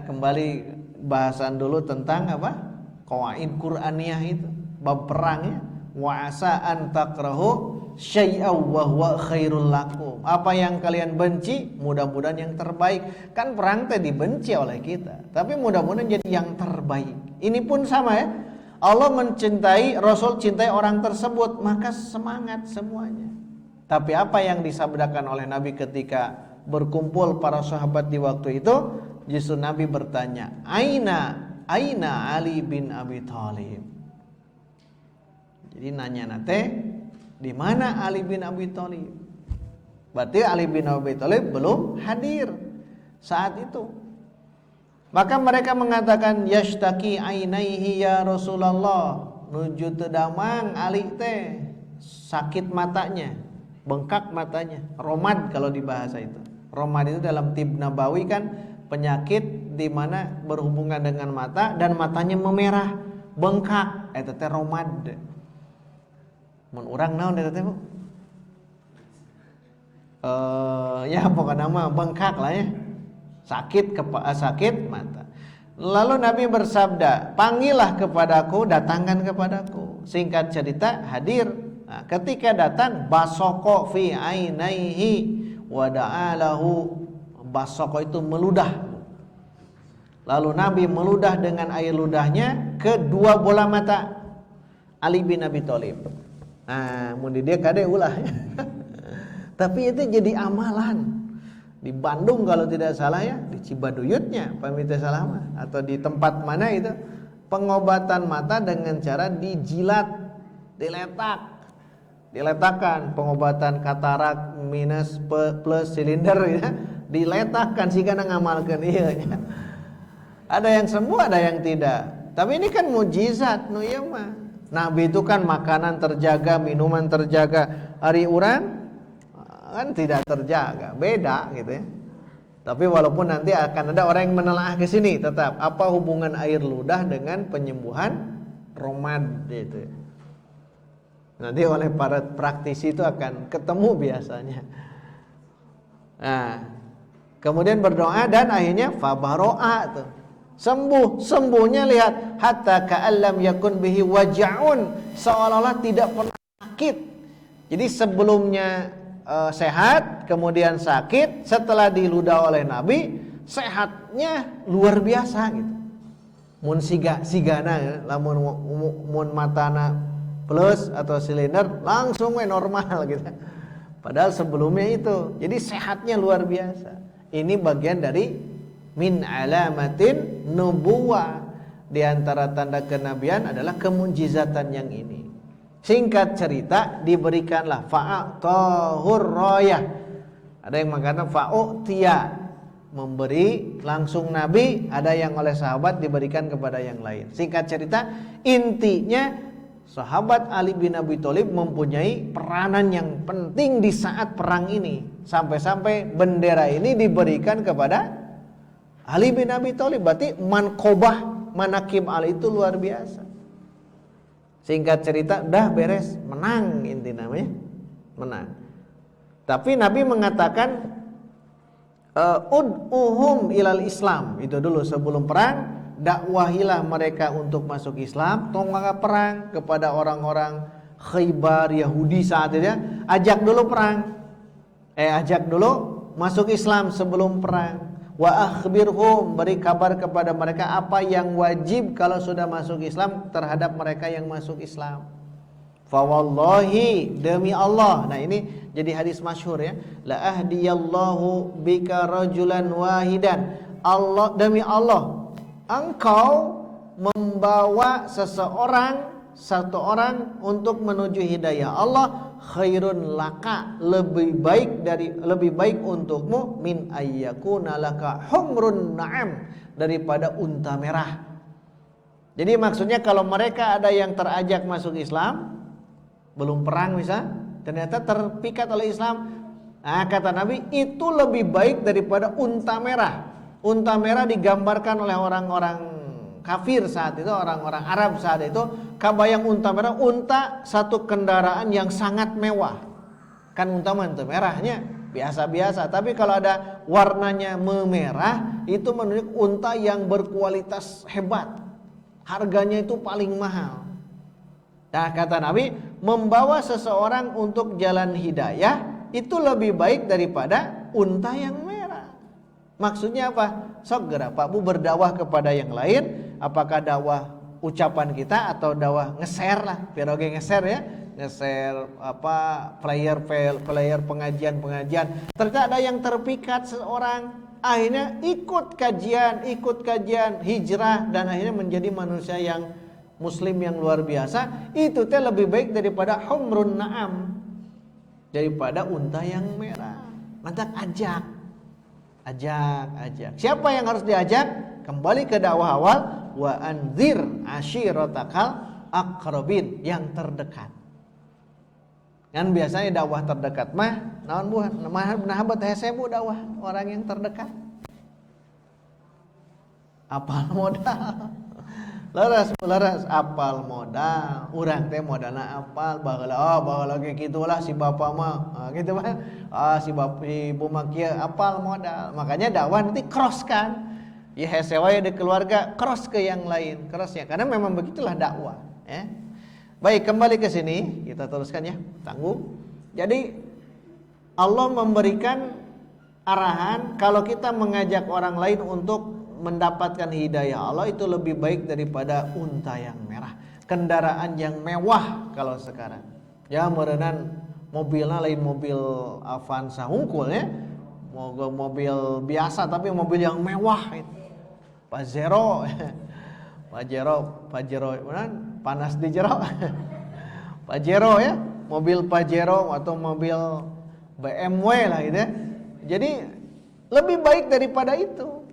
Kembali bahasan dulu tentang apa? Qawaid Qur'aniyah itu. Bab perangnya. Wa asa an takrahu syai'aw wa huwa khairul lakum. Apa yang kalian benci, mudah-mudahan yang terbaik. Kan perang tadi dibenci oleh kita. Tapi mudah-mudahan jadi yang terbaik. Ini pun sama ya. Allah mencintai, Rasul cintai orang tersebut, maka semangat semuanya. Tapi apa yang disabdakan oleh Nabi ketika berkumpul para sahabat di waktu itu, justru Nabi bertanya, Aina Ali bin Abi Thalib. Jadi nanya nate, di mana Ali bin Abi Thalib? Berarti Ali bin Abi Thalib belum hadir saat itu. Maka mereka mengatakan yashtaki ainaihi ya Rasulullah, nuju teu damang Ali teh, sakit matanya, bengkak matanya, romad kalau di bahasa itu. Romad itu dalam tib nabawi kan penyakit di mana berhubungan dengan mata dan matanya memerah, bengkak, eta teh romad. Mun urang naon eta teh, Bu? Ya pokoknya nama bengkak lah ya. Sakit mata. Lalu Nabi bersabda, panggillah kepadaku, datangkan kepadaku. Singkat cerita, hadir. Nah, ketika datang, basoko fi ainaihi wa da'alahu. Basoko itu meludah. Lalu Nabi meludah dengan air ludahnya ke dua bola mata Ali bin Abi Thalib. Nah, mun dia kade ulah. Tapi itu jadi amalan. Di Bandung kalau tidak salah ya, di Cibaduyutnya pamit salah mah, atau di tempat mana itu pengobatan mata dengan cara dijilat, diletakkan pengobatan katarak minus plus silinder ya, diletakkan sih kana ngamalkeun ieu nya. Ada yang sembuh, ada yang tidak. Tapi ini kan mujizat nu ieu mah. Nabi itu kan makanan terjaga, minuman terjaga. Ari urang kan tidak terjaga, beda gitu ya. Tapi walaupun nanti akan ada orang yang menelaah ke sini, tetap apa hubungan air ludah dengan penyembuhan romad itu. Nanti oleh para praktisi itu akan ketemu biasanya. Nah, kemudian berdoa dan akhirnya fabaro'a tuh. Sembuhnya lihat hatta ka'allam yakun bihi waja'un, seolah-olah tidak pernah sakit. Jadi sebelumnya sehat, kemudian sakit, setelah diludah oleh Nabi, sehatnya luar biasa gitu. Mun sigana lamun mun matana plus atau silinder langsung normal gitu. Padahal sebelumnya itu. Jadi sehatnya luar biasa. Ini bagian dari min alamatin nubuwah. Di antara tanda kenabian adalah kemujizatan yang ini. Singkat cerita, diberikanlah fa'atahur rayah. Ada yang mengatakan fa'u'tiya, memberi langsung Nabi, ada yang oleh sahabat diberikan kepada yang lain. Singkat cerita, intinya sahabat Ali bin Abi Thalib mempunyai peranan yang penting di saat perang ini. Sampai-sampai bendera ini diberikan kepada Ali bin Abi Thalib. Berarti manqobah, manakib Ali itu luar biasa. Singkat cerita, dah beres, menang inti namanya, menang. Tapi Nabi mengatakan ud'uhum ilal Islam, itu dulu sebelum perang, dakwahilah mereka untuk masuk Islam. Tongga perang kepada orang-orang Khaybar Yahudi saat itu, ajak dulu perang, ajak dulu masuk Islam sebelum perang. Wa akhbirhum, beri kabar kepada mereka apa yang wajib kalau sudah masuk Islam terhadap mereka yang masuk Islam. Fa wallahi, demi Allah. Nah ini jadi hadis masyhur ya. La ahdiyallahu bika rajulan wahidan. Allah, demi Allah, engkau membawa satu orang untuk menuju hidayah Allah khairun laka, lebih baik untukmu min ayyakuna laka humrun na'am, daripada unta merah. Jadi maksudnya kalau mereka ada yang terajak masuk Islam, belum perang misal, ternyata terpikat oleh Islam, nah kata Nabi itu lebih baik daripada unta merah. Unta merah digambarkan oleh orang-orang kafir saat itu, orang-orang Arab saat itu, kabayang unta merah, unta satu kendaraan yang sangat mewah. Kan unta mantu merahnya biasa-biasa, tapi kalau ada warnanya memerah, itu menunjuk unta yang berkualitas hebat. Harganya itu paling mahal. Nah kata Nabi, membawa seseorang untuk jalan hidayah itu lebih baik daripada unta yang merah. Maksudnya apa? Sok gerak Pak Bu berdakwah kepada yang lain. Apakah dakwah ucapan kita atau dakwah nge-share lah, piroge nge-share ya, nge-share apa player pengajian. Ternyata ada yang terpikat seorang, akhirnya ikut kajian hijrah dan akhirnya menjadi manusia yang muslim yang luar biasa. Itu teh lebih baik daripada humrun na'am, daripada unta yang merah. Mantap, ajak. Siapa yang harus diajak? Kembali ke dakwah awal, wa anzir ashiratakal aqrabin, yang terdekat. Kan biasanya dakwah terdekat mah naon Bu? Nah abet hese Bu dakwah orang yang terdekat. Apal modal. Leres apal modal. Urang teh modalna apal, baheula ge kitulah si bapa mah. Gitu mah. Si ibu mah kieu apal modal. Makanya dakwah nanti cross kan. Ya hese wae di keluarga, cross ke yang lain, crossnya. Karena memang begitulah dakwah, ya. Baik, kembali ke sini, kita teruskan ya, tangguh. Jadi Allah memberikan arahan kalau kita mengajak orang lain untuk mendapatkan hidayah Allah itu lebih baik daripada unta yang merah, kendaraan yang mewah kalau sekarang. Ya meureunnan mobilnya lain mobil Avanza hungkul ya. Mobil biasa tapi mobil yang mewah itu. Pajero beneran panas di jero. Pajero ya, mobil Pajero atau mobil BMW lah gitu ya. Jadi lebih baik daripada itu.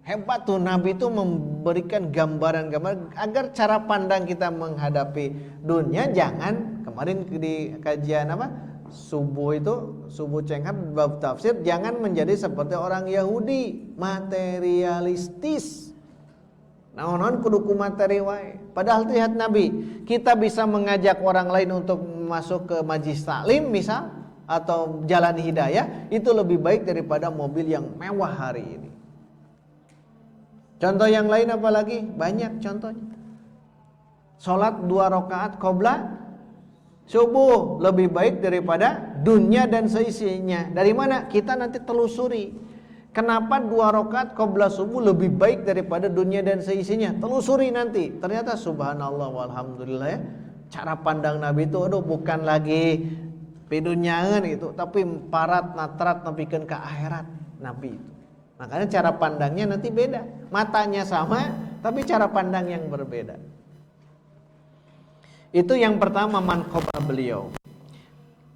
Hebat tuh Nabi itu memberikan gambaran-gambaran agar cara pandang kita menghadapi dunia jangan, kemarin di kajian subuh cengkat bab tafsir, jangan menjadi seperti orang Yahudi materialistis. Naon kudu ku materi wae. Padahal lihat Nabi, kita bisa mengajak orang lain untuk masuk ke majlis taklim misal atau jalan hidayah, itu lebih baik daripada mobil yang mewah hari ini. Contoh yang lain apa lagi? Banyak contohnya. Salat 2 rakaat qobla subuh lebih baik daripada dunia dan seisinya. Dari mana? Kita nanti telusuri. Kenapa 2 rakaat qobla subuh lebih baik daripada dunia dan seisinya? Telusuri nanti. Ternyata subhanallah walhamdulillah ya. Cara pandang Nabi itu bukan lagi pidunyaeun gitu, tapi parat natrat nepikeun ke akhirat Nabi itu. Makanya cara pandangnya nanti beda. Matanya sama, tapi cara pandang yang berbeda. Itu yang pertama manqabah beliau.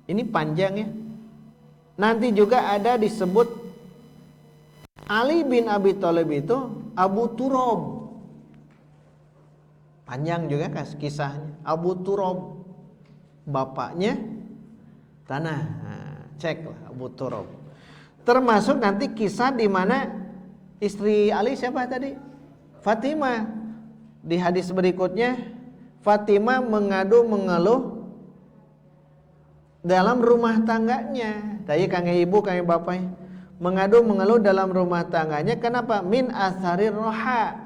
Ini panjang ya. Nanti juga ada disebut Ali bin Abi Thalib itu Abu Turab. Panjang juga kisahnya. Abu Turab bapaknya tanah. Ceklah Abu Turab. Termasuk nanti kisah di mana istri Ali siapa tadi? Fatimah. Di hadis berikutnya Fatimah mengadu mengeluh dalam rumah tangganya. Tadi kange ibu, kange bapaknya. Mengadu mengeluh dalam rumah tangganya. Kenapa? Min atharir roha,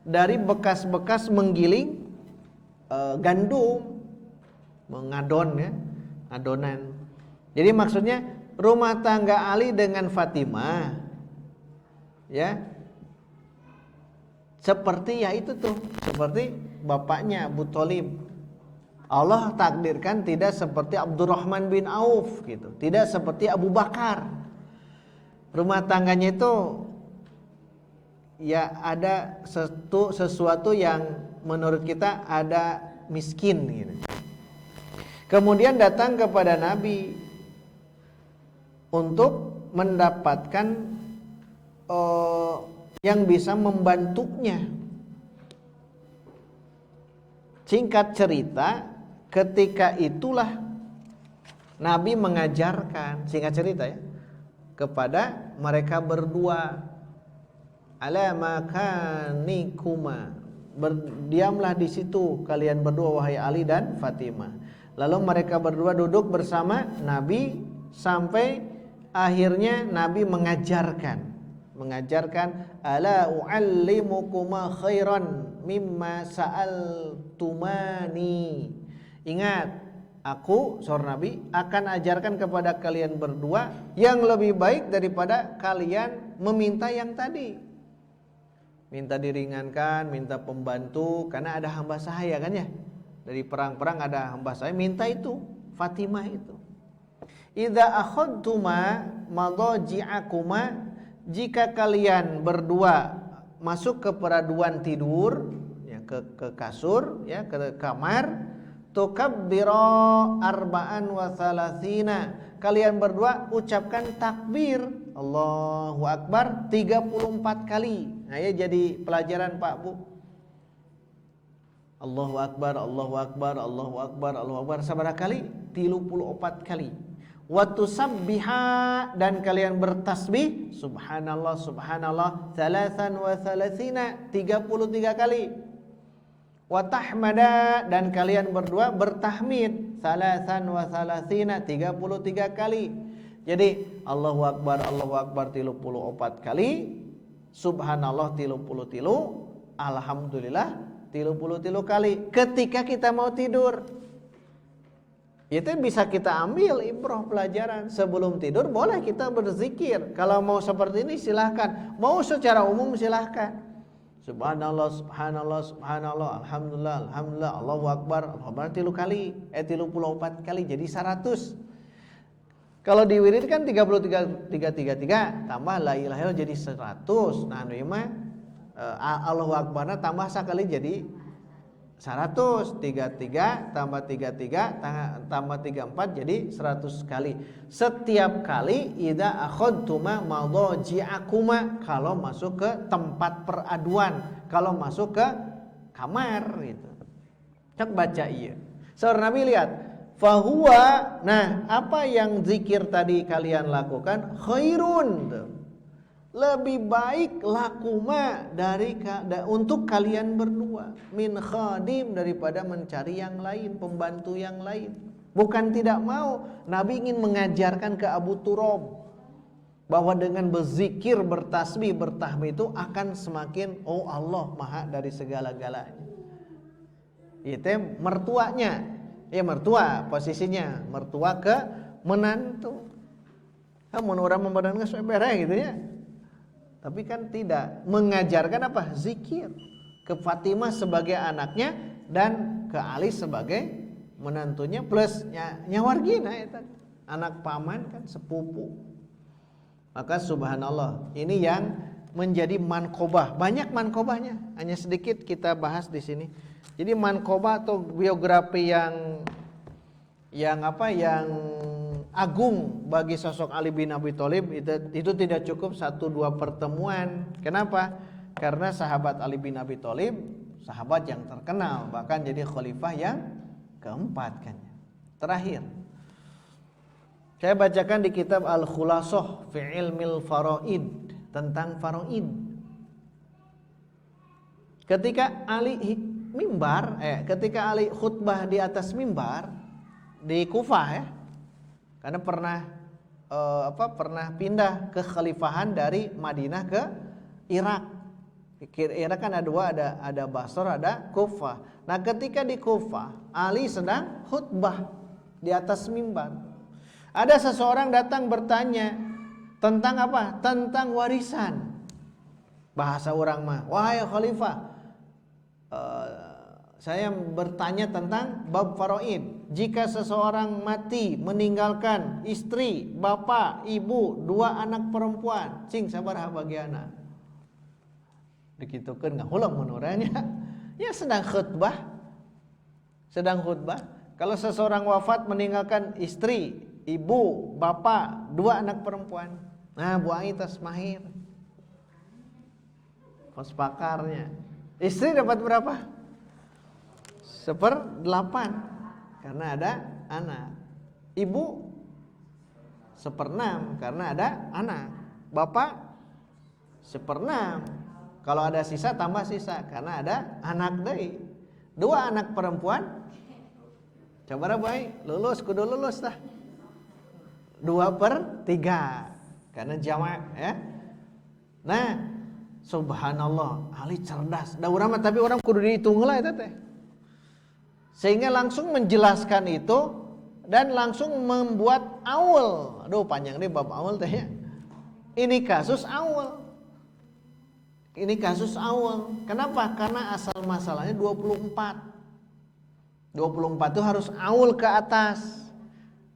dari bekas-bekas menggiling gandum, mengadon ya, adonan. Jadi maksudnya rumah tangga Ali dengan Fatimah ya seperti ya itu tuh, seperti bapaknya Abu Thalib. Allah takdirkan tidak seperti Abdurrahman bin Auf gitu, tidak seperti Abu Bakar. Rumah tangganya itu ya ada sesuatu yang menurut kita ada miskin gitu. Kemudian datang kepada Nabi untuk mendapatkan yang bisa membantunya. Singkat cerita, ketika itulah Nabi mengajarkan, singkat cerita ya, kepada mereka berdua, ala makanikuma, berdiamlah di situ kalian berdua wahai Ali dan Fatimah. Lalu mereka berdua duduk bersama Nabi sampai akhirnya Nabi mengajarkan ala uallimukuma khairan mimma sa'altumani. Ingat, aku seorang Nabi akan ajarkan kepada kalian berdua yang lebih baik daripada kalian meminta yang tadi. Minta diringankan, minta pembantu, karena ada hamba sahaya kan ya. Dari perang-perang ada hamba sahaya, minta itu, Fatimah itu. Idza akhadtuma madaji'akuma, jika kalian berdua masuk ke peraduan tidur, ya, ke kasur, ya, ke kamar, tukabbira arba'an wa thalathina, kalian berdua ucapkan takbir Allahu Akbar 34 kali. Nah, ya jadi pelajaran Pak Bu. Allahu Akbar, Allahu Akbar, Allahu Akbar, Allahu Akbar sabaraha kali? 34 kali. Wa tusabbiha, dan kalian bertasbih subhanallah subhanallah 33 kali. Wa tahmada, dan kalian berdua bertahmid 33 kali. Jadi Allahu Akbar 34 kali, subhanallah 33, alhamdulillah 33 kali ketika kita mau tidur. Itu bisa kita ambil ibrah pelajaran. Sebelum tidur boleh kita berzikir. Kalau mau seperti ini silahkan. Mau secara umum silahkan. Subhanallah, subhanallah, subhanallah, alhamdulillah, alhamdulillah, Allahu Akbar, Allahu Akbar 3 kali, 34 kali jadi 100. Kalau di wirid kan 33 tambah la ilaha illallah jadi 100. Nah, anu mah Allahu Akbarna tambah sekali jadi 100, 33 tambah 33 tambah 34 jadi 100 kali. Setiap kali idza akhadtuma madaji'akuma, kalau masuk ke tempat peraduan, kalau masuk ke kamar gitu. Cek baca iya. Seorang Nabi lihat, fahuwa, nah apa yang zikir tadi kalian lakukan, khairun, lebih baik lakuma untuk kalian berdua, min khadim, daripada mencari yang lain, pembantu yang lain. Bukan tidak mau, Nabi ingin mengajarkan ke Abu Turab bahwa dengan berzikir, bertasbih, bertahmid itu akan semakin Allah maha dari segala-galanya. Itu mertuanya, ya mertua posisinya, mertua ke menantu. Kamu orang membadankan seberang gitu ya. Tapi kan tidak, mengajarkan apa? Zikir. Ke Fatimah sebagai anaknya dan ke Ali sebagai menantunya, plus nyawargina itu anak paman kan, sepupu. Maka subhanallah, ini yang menjadi mankobah. Banyak mankobahnya, hanya sedikit kita bahas di sini. Jadi mankobah atau biografi yang agung bagi sosok Ali bin Abi Thalib itu tidak cukup 1-2 pertemuan. Kenapa? Karena sahabat Ali bin Abi Thalib sahabat yang terkenal, bahkan jadi khalifah yang keempat kan. Terakhir, saya bacakan di kitab Al-Khulasah fi Ilmil Faraid tentang faraid. Ketika Ali ketika Ali khutbah di atas mimbar di Kufah ya. Karena pernah pindah ke khalifahan dari Madinah ke Irak. Irak kan ada dua, ada Basra, ada Kufah. Nah, ketika di Kufah, Ali sedang khutbah di atas mimbar. Ada seseorang datang bertanya tentang apa? Tentang warisan. Bahasa orang mah, wahai khalifah, saya bertanya tentang bab faraid. Jika seseorang mati meninggalkan istri, bapak, ibu, 2 anak perempuan, cing sabaraha bagiana? Dikitukeun ngahulang mun urangnya. Ya sedang khutbah. Kalau seseorang wafat meninggalkan istri, ibu, bapak, 2 anak perempuan. Nah, Bu Ai tas mahir. Kos pakarnya. Istri dapat berapa? 1/8 karena ada anak. Ibu 1/6 karena ada anak. Bapak 1/6. Kalau ada sisa tambah sisa karena ada anak deui. 2 anak perempuan. Coba baik, lulus kudu lulus tah. 2/3 karena jamak ya. Nah, subhanallah, Ali cerdas. Da urang mah tapi orang kudu dihitung heula eta teh. Sehingga langsung menjelaskan itu dan langsung membuat aul. Aduh panjang deh bab aul teh ya. Ini kasus aul. Ini kasus aul. Kenapa? Karena asal masalahnya 24. 24 itu harus aul ke atas.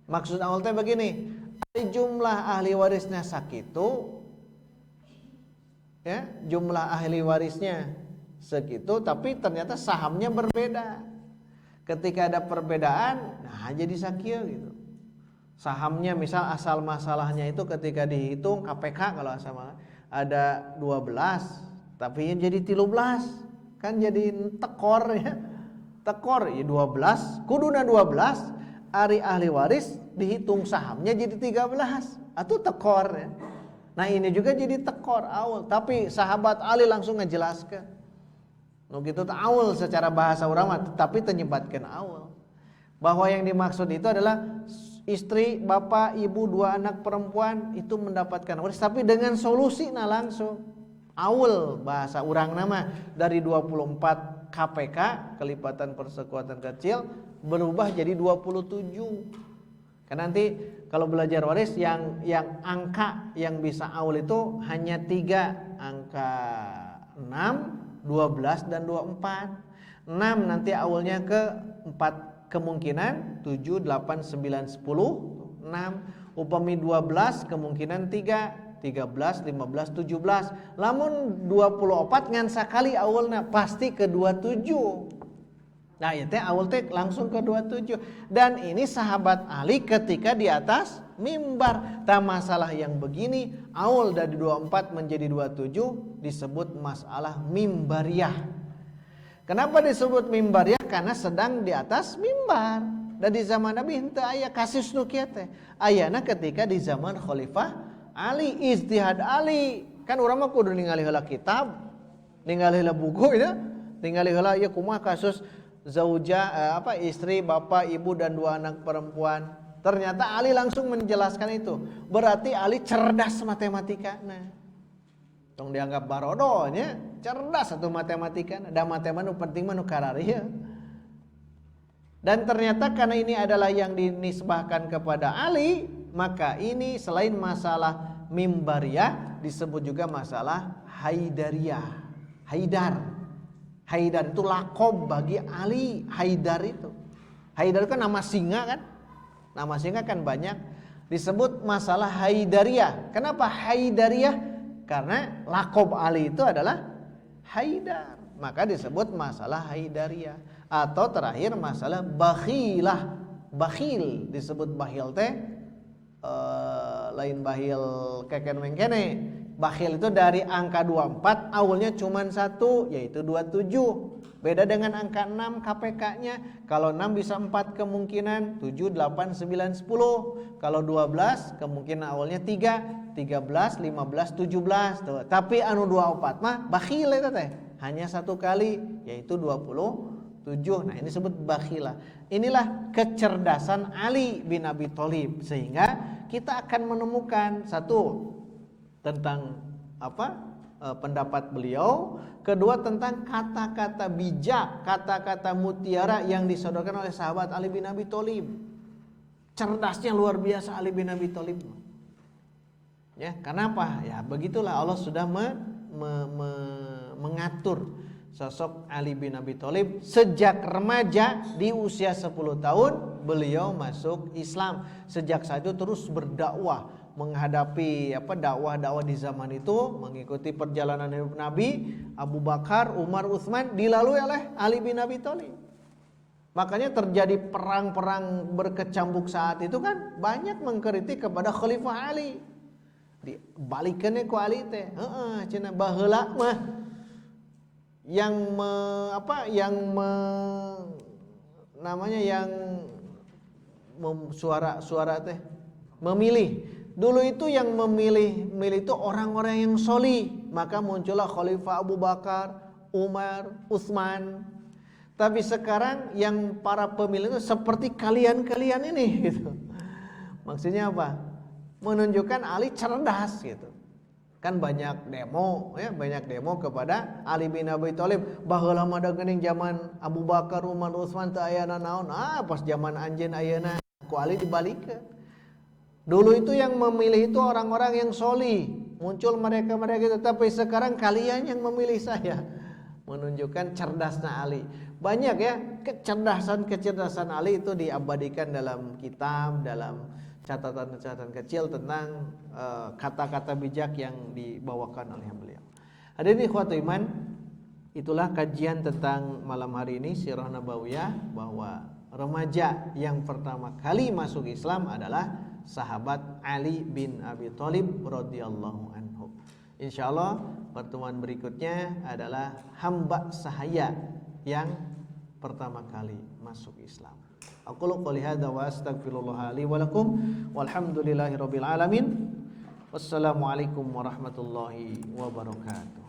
Maksud aul teh begini, jumlah ahli warisnya sakitu ya, jumlah ahli warisnya segitu tapi ternyata sahamnya berbeda. Ketika ada perbedaan, nah jadi sakieu gitu. Sahamnya misal asal masalahnya itu ketika dihitung KPK kalau asal masalah ada 12 tapi jadi 13 kan jadi tekor ya. Tekor ya 12 kuduna 12 ari ahli waris dihitung sahamnya jadi 13 atuh tekor ya. Nah ini juga jadi tekor aul tapi sahabat Ali langsung ngejelaskan nu kitu teh aul secara bahasa urang mah tapi tenyebatkeun aul bahwa yang dimaksud itu adalah istri, bapak, ibu, 2 anak perempuan itu mendapatkan waris tapi dengan solusi nah langsung aul bahasa urang nama dari 24 KPK kelipatan persekutuan kecil berubah jadi 27. Kan nanti kalau belajar waris yang angka yang bisa aul itu hanya 3, angka 6, 12 dan 24. 6 nanti aulnya ke 4 kemungkinan 7, 8, 9, 10. 6 upami 12 kemungkinan 3, 13, 15, 17. Lamun 24 ngan sakali aulna pasti ke 27. Nah, ya teh aul teh langsung ke 27. Dan ini sahabat Ali ketika di atas mimbar. Tak masalah yang begini, aul dari 24 menjadi 27 disebut masalah mimbariyah. Kenapa disebut mimbariyah? Karena sedang di atas mimbar. Dan di zaman Nabi henteu aya kasus nu kieu teh. Ayana ketika di zaman Khalifah Ali, ijtihad Ali. Kan urang mah kudu ningali heula kitab, ningali heula buku ya, ningali heula ieu kumaha kasus zauja istri, bapak, ibu dan 2 anak perempuan. Ternyata Ali langsung menjelaskan itu. Berarti Ali cerdas matematika. Nah, tong dianggap barodo nya, cerdas atuh matematika. Da matematika nu penting mah nu kararieu. Dan ternyata karena ini adalah yang dinisbahkan kepada Ali, maka ini selain masalah mimbariyah disebut juga masalah haidariyah. Haidar itu lakob bagi Ali. Haidar itu kan nama singa kan. Nama singa kan banyak. Disebut masalah haidariyah. Kenapa haidariyah? Karena lakob Ali itu adalah Haidar. Maka disebut masalah haidariyah. Atau terakhir masalah bakhilah. Bakhil disebut bakhil teh lain bahil keken mengkene. Bakhil itu dari angka 24 awalnya cuma 1 yaitu 27. Beda dengan angka 6 KPK-nya. Kalau 6 bisa 4 kemungkinan, 7, 8, 9, 10. Kalau 12 kemungkinan awalnya 3, 13, 15, 17. Tuh. Tapi anu 24 mah bakhil itu teh. Hanya 1 kali yaitu 27. Nah, ini disebut bakhilah. Inilah kecerdasan Ali bin Abi Thalib sehingga kita akan menemukan satu tentang pendapat beliau, kedua tentang kata-kata bijak, kata-kata mutiara yang disodorkan oleh sahabat Ali bin Abi Thalib. Cerdasnya luar biasa Ali bin Abi Thalib. Ya, kenapa? Ya, begitulah Allah sudah mengatur sosok Ali bin Abi Thalib sejak remaja di usia 10 tahun beliau masuk Islam. Sejak saat itu terus berdakwah menghadapi dakwah-dakwah di zaman itu, mengikuti perjalanan hidup Nabi, Abu Bakar, Umar, Utsman dilalui oleh Ali bin Abi Thalib. Makanya terjadi perang-perang berkecambuk saat itu kan banyak mengkritik kepada Khalifah Ali. Dibalikannya ku Ali teh. Heeh, cenah baheula mah yang suara teh memilih. Dulu itu yang memilih itu orang-orang yang soli, maka muncullah Khalifah Abu Bakar, Umar, Utsman. Tapi sekarang yang para pemilih itu seperti kalian-kalian ini gitu. Maksudnya apa? Menunjukkan Ali cerdas gitu. Kan banyak demo ya, banyak demo kepada Ali bin Abi Thalib. Baheula mah da geuning zaman Abu Bakar, Umar, Utsman teu aya naon. Pas zaman anjeun ayeuna ku Ali dibalikeun. Dulu itu yang memilih itu orang-orang yang soli, muncul mereka-mereka itu, tapi sekarang kalian yang memilih saya. Menunjukkan cerdasnya Ali. Banyak ya kecerdasan Ali itu diabadikan dalam kitab, dalam catatan-catatan kecil tentang kata-kata bijak yang dibawakan oleh beliau. Hadirin ikhwatul iman, itulah kajian tentang malam hari ini Sirah Nabawiyah, bahwa remaja yang pertama kali masuk Islam adalah sahabat Ali bin Abi Thalib radhiyallahu anhu. Insyaallah pertemuan berikutnya adalah hamba sahaya yang pertama kali masuk Islam. Aqulu qouli hadza wa astaghfirullah li wa lakum walhamdulillahirabbil alamin. Wassalamualaikum warahmatullahi wabarakatuh.